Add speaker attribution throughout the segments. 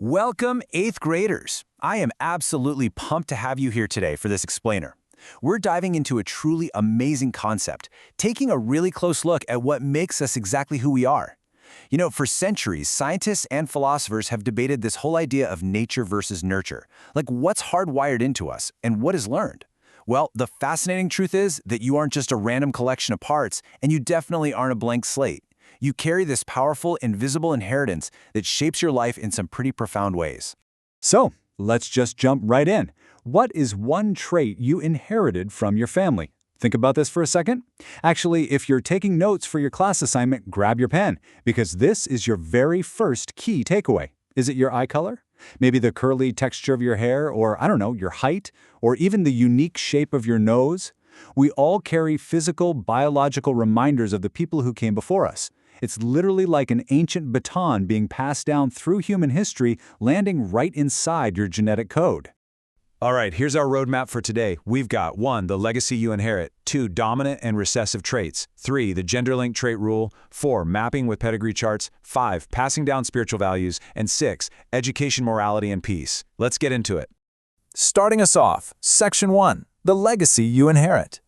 Speaker 1: Welcome, 8th graders. I am absolutely pumped to have you here today for this explainer. We're diving into a truly amazing concept, taking a really close look at what makes us exactly who we are. For centuries, scientists and philosophers have debated this whole idea of nature versus nurture, like what's hardwired into us and what is learned. Well, the fascinating truth is that you aren't just a random collection of parts, and you definitely aren't a blank slate. You carry this powerful, invisible inheritance that shapes your life in some pretty profound ways.
Speaker 2: So, let's just jump right in. What is one trait you inherited from your family? Think about this for a second. Actually, if you're taking notes for your class assignment, grab your pen, because this is your very first key takeaway. Is it your eye color? Maybe the curly texture of your hair, or I don't know, your height, or even the unique shape of your nose? We all carry physical, biological reminders of the people who came before us. It's literally like an ancient baton being passed down through human history, landing right inside your genetic code.
Speaker 1: All right, here's our roadmap for today. We've got 1, the legacy you inherit, 2, dominant and recessive traits, 3, the gender-linked trait rule, 4, mapping with pedigree charts, 5, passing down spiritual values, and 6, education, morality, and peace. Let's get into it. Starting us off, Section 1, the legacy you inherit.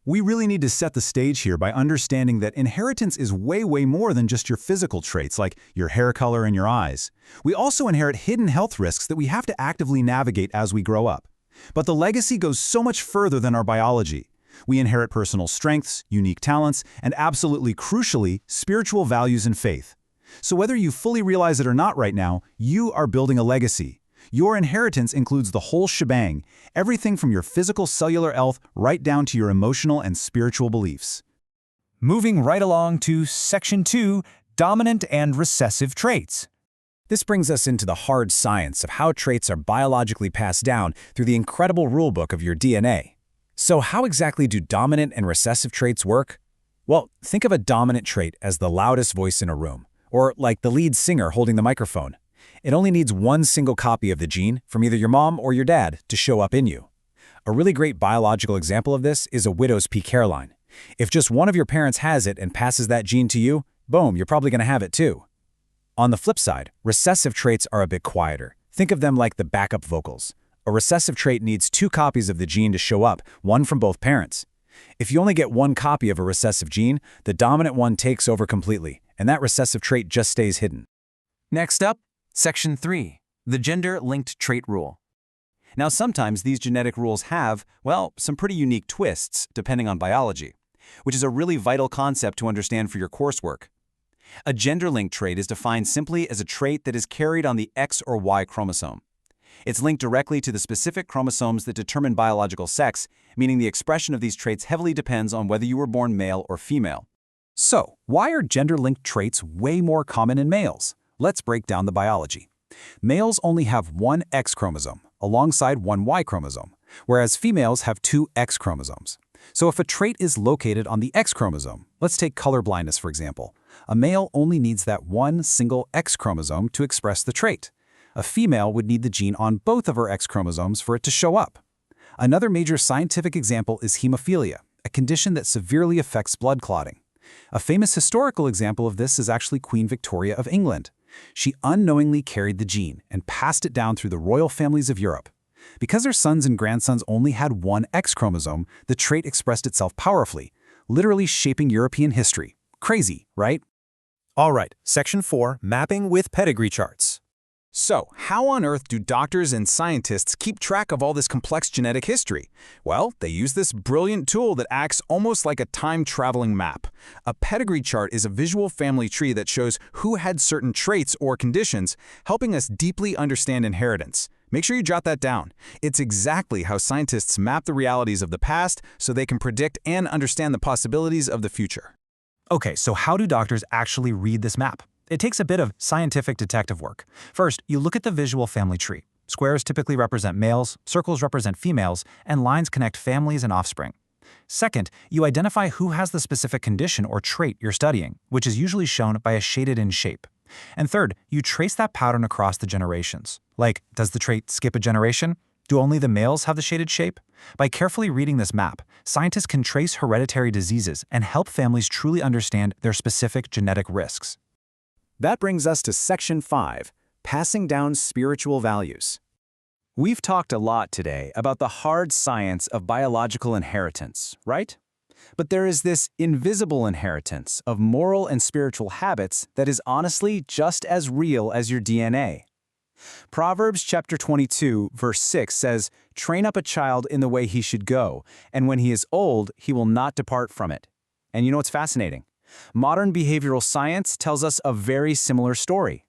Speaker 2: We really need to set the stage here by understanding that inheritance is way more than just your physical traits like your hair color and your eyes. We also inherit hidden health risks that we have to actively navigate as we grow up. But the legacy goes so much further than our biology. We inherit personal strengths, unique talents, and absolutely crucially, spiritual values and faith. So whether you fully realize it or not right now, you are building a legacy. Your inheritance includes the whole shebang, everything from your physical cellular health right down to your emotional and spiritual beliefs.
Speaker 3: Moving right along to Section 2, dominant and recessive traits. This brings us into the hard science of how traits are biologically passed down through the incredible rulebook of your DNA. So how exactly do dominant and recessive traits work? Well, think of a dominant trait as the loudest voice in a room, or like the lead singer holding the microphone. It only needs one single copy of the gene from either your mom or your dad to show up in you. A really great biological example of this is a widow's peak hairline. If just one of your parents has it and passes that gene to you, boom, you're probably going to have it too. On the flip side, recessive traits are a bit quieter. Think of them like the backup vocals. A recessive trait needs 2 copies of the gene to show up, one from both parents. If you only get 1 copy of a recessive gene, the dominant one takes over completely, and that recessive trait just stays hidden.
Speaker 1: Next up, Section 3, the gender-linked trait rule. Now, sometimes these genetic rules have, well, some pretty unique twists depending on biology, which is a really vital concept to understand for your coursework. A gender-linked trait is defined simply as a trait that is carried on the X or Y chromosome. It's linked directly to the specific chromosomes that determine biological sex, meaning the expression of these traits heavily depends on whether you were born male or female.
Speaker 3: So, why are gender-linked traits way more common in males? Let's break down the biology. Males only have 1 X chromosome alongside 1 Y chromosome, whereas females have 2 X chromosomes. So if a trait is located on the X chromosome, let's take color blindness for example, a male only needs that 1 single X chromosome to express the trait. A female would need the gene on both of her X chromosomes for it to show up. Another major scientific example is hemophilia, a condition that severely affects blood clotting. A famous historical example of this is actually Queen Victoria of England. She unknowingly carried the gene and passed it down through the royal families of Europe. Because her sons and grandsons only had 1 X chromosome, the trait expressed itself powerfully, literally shaping European history. Crazy, right? All right, Section 4, mapping with pedigree charts. So, how on earth do doctors and scientists keep track of all this complex genetic history? Well, they use this brilliant tool that acts almost like a time-traveling map. A pedigree chart is a visual family tree that shows who had certain traits or conditions, helping us deeply understand inheritance. Make sure you jot that down. It's exactly how scientists map the realities of the past so they can predict and understand the possibilities of the future. Okay, so how do doctors actually read this map? It takes a bit of scientific detective work. First, you look at the visual family tree. Squares typically represent males, circles represent females, and lines connect families and offspring. Second, you identify who has the specific condition or trait you're studying, which is usually shown by a shaded-in shape. And third, you trace that pattern across the generations. Like, does the trait skip a generation? Do only the males have the shaded shape? By carefully reading this map, scientists can trace hereditary diseases and help families truly understand their specific genetic risks.
Speaker 2: That brings us to Section 5,
Speaker 3: Passing down spiritual values. We've talked a lot today about the hard science of biological inheritance, right? But there is this invisible inheritance of moral and spiritual habits that is honestly just as real as your DNA. Proverbs chapter 22, verse 6 says, "Train up a child in the way he should go, and when he is old, he will not depart from it." And you know what's fascinating? Modern behavioral science tells us a very similar story.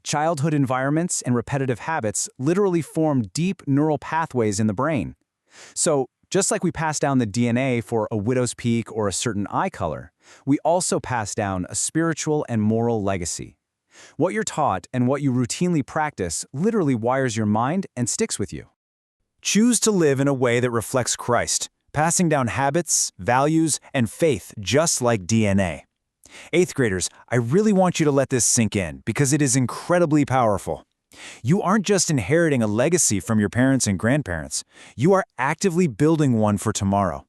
Speaker 3: Childhood environments and repetitive habits literally form deep neural pathways in the brain. So, just like we pass down the DNA for a widow's peak or a certain eye color, we also pass down a spiritual and moral legacy. What you're taught and what you routinely practice literally wires your mind and sticks with you. Choose to live in a way that reflects Christ, passing down habits, values, and faith just like DNA. 8th graders, I really want you to let this sink in because it is incredibly powerful. You aren't just inheriting a legacy from your parents and grandparents. You are actively building one for tomorrow.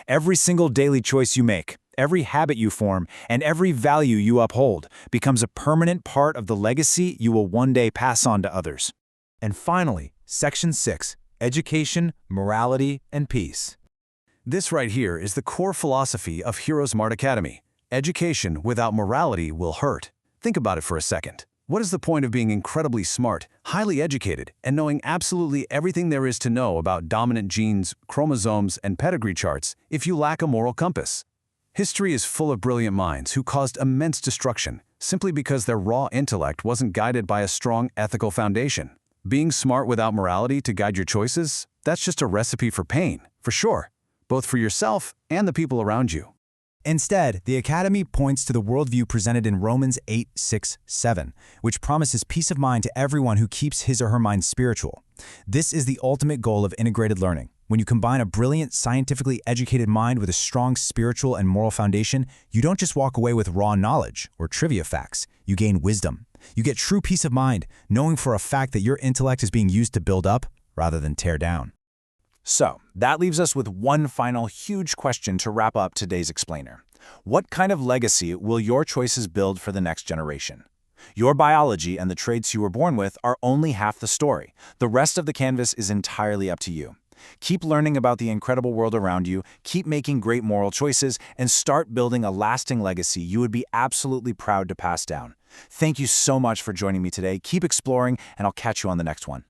Speaker 3: Every single daily choice you make, every habit you form, and every value you uphold becomes a permanent part of the legacy you will one day pass on to others.
Speaker 2: And finally, Section 6, Education, Morality, and Peace.
Speaker 1: This right here is the core philosophy of Heroes Smart Academy. Education without morality will hurt. Think about it for a second. What is the point of being incredibly smart, highly educated, and knowing absolutely everything there is to know about dominant genes, chromosomes, and pedigree charts if you lack a moral compass? History is full of brilliant minds who caused immense destruction simply because their raw intellect wasn't guided by a strong ethical foundation. Being smart without morality to guide your choices, that's just a recipe for pain, for sure, both for yourself and the people around you.
Speaker 2: Instead, the Academy points to the worldview presented in Romans 8:6-7, which promises peace of mind to everyone who keeps his or her mind spiritual. This is the ultimate goal of integrated learning. When you combine a brilliant, scientifically educated mind with a strong spiritual and moral foundation, you don't just walk away with raw knowledge or trivia facts. You gain wisdom. You get true peace of mind, knowing for a fact that your intellect is being used to build up rather than tear down.
Speaker 3: So, that leaves us with one final huge question to wrap up today's explainer. What kind of legacy will your choices build for the next generation? Your biology and the traits you were born with are only half the story. The rest of the canvas is entirely up to you. Keep learning about the incredible world around you, keep making great moral choices, and start building a lasting legacy you would be absolutely proud to pass down. Thank you so much for joining me today. Keep exploring, and I'll catch you on the next one.